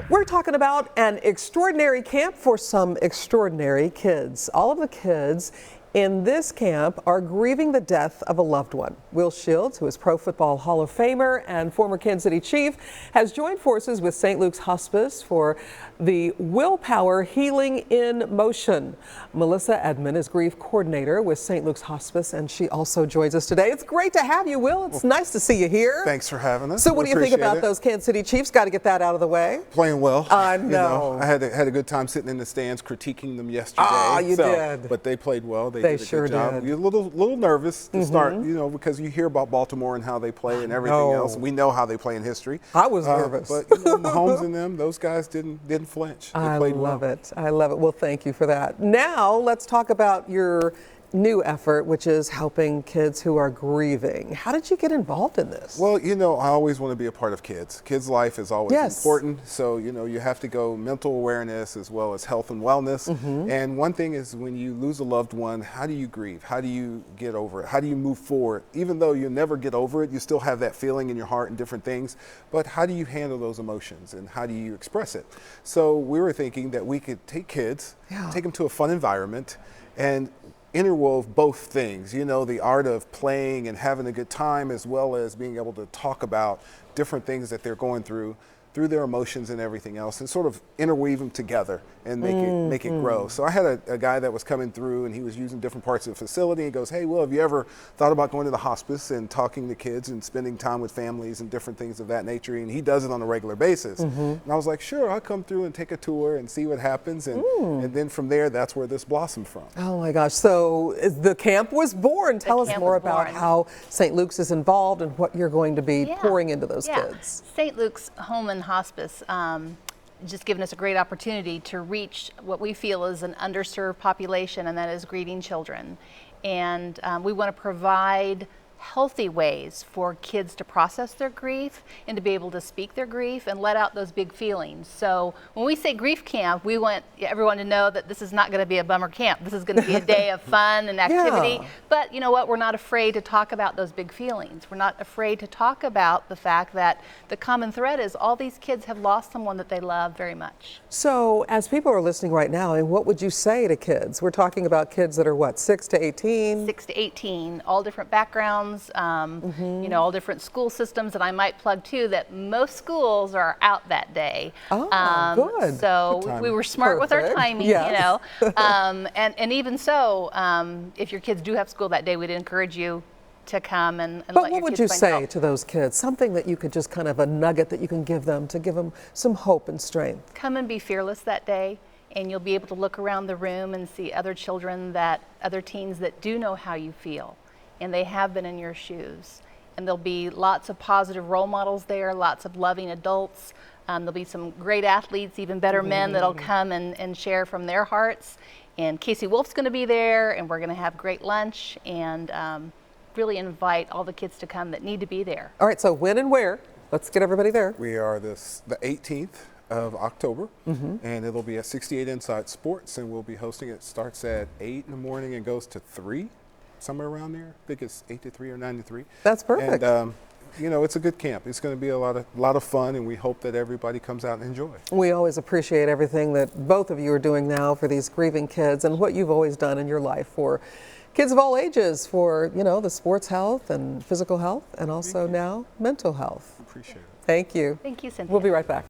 We're talking about an extraordinary camp for some extraordinary kids. All of the kids in this camp are grieving the death of a loved one. Will Shields, who is Pro Football Hall of Famer and former Kansas City Chief, has joined forces with St. Luke's Hospice for the Willpower Healing in Motion. Melissa Edmond is grief coordinator with St. Luke's Hospice, and she also joins us today. It's great to have you, Will. It's nice to see you here. Thanks for having us. So what do you think about those Kansas City Chiefs? Got to get that out of the way. Playing well. I know. I had a good time sitting in the stands critiquing them yesterday. Ah, you did. But they played well. They did a sure good job. did. You're a little nervous to start, because you hear about Baltimore and how they play and everything else. We know how they play in history. I was nervous. But Mahomes and them, those guys didn't flinch. They played well. I love it. Well, thank you for that. Now let's talk about your new effort, which is helping kids who are grieving. How did you get involved in this? Well, I always want to be a part of kids. Kids' life is always important. So, you have to go mental awareness as well as health and wellness. And one thing is when you lose a loved one, how do you grieve? How do you get over it? How do you move forward? Even though you never get over it, you still have that feeling in your heart and different things. But how do you handle those emotions and how do you express it? So we were thinking that we could take kids, take them to a fun environment, and interwove both things, the art of playing and having a good time, as well as being able to talk about different things that they're going through their emotions and everything else, and sort of interweave them together and make it grow. So I had a guy that was coming through and he was using different parts of the facility. He goes, "Hey, Will, have you ever thought about going to the hospice and talking to kids and spending time with families and different things of that nature?" And he does it on a regular basis. And I was like, "Sure, I'll come through and take a tour and see what happens." And then from there, that's where this blossomed from. Oh my gosh. So the camp was born. Tell us more about how St. Luke's is involved and what you're going to be pouring into those kids. St. Luke's Home and Hospice just given us a great opportunity to reach what we feel is an underserved population, and that is grieving children. And we want to provide healthy ways for kids to process their grief and to be able to speak their grief and let out those big feelings. So when we say grief camp, we want everyone to know that this is not going to be a bummer camp. This is going to be a day of fun and activity. But you know what? We're not afraid to talk about those big feelings. We're not afraid to talk about the fact that the common thread is all these kids have lost someone that they love very much. So as people are listening right now, and what would you say to kids? We're talking about kids that are what, 6 to 18? 6 to 18, all different backgrounds. All different school systems, and I might plug too that most schools are out that day. Good. So good we were smart with our timing, and even so, if your kids do have school that day, we'd encourage you to come and let your kids But what would you say to those kids? Something that you could just kind of a nugget that you can give them to give them some hope and strength. Come and be fearless that day. And you'll be able to look around the room and see other children, other teens that do know how you feel. And they have been in your shoes. And there'll be lots of positive role models there, lots of loving adults. There'll be some great athletes, even better men that'll come and share from their hearts. And Casey Wolf's going to be there, and we're going to have great lunch and really invite all the kids to come that need to be there. All right, so when and where? Let's get everybody there. We are the 18th of October, and it'll be at 68 Inside Sports, and we'll be hosting it. Starts at 8 in the morning and goes to 3. Somewhere around there. I think it's 8 to 3 or 9 to 3. That's perfect. And it's a good camp. It's going to be a lot of fun, and we hope that everybody comes out and enjoys. We always appreciate everything that both of you are doing now for these grieving kids, and what you've always done in your life for kids of all ages, for the sports health and physical health, and also now mental health. Appreciate it. Thank you. Thank you, Cynthia. We'll be right back.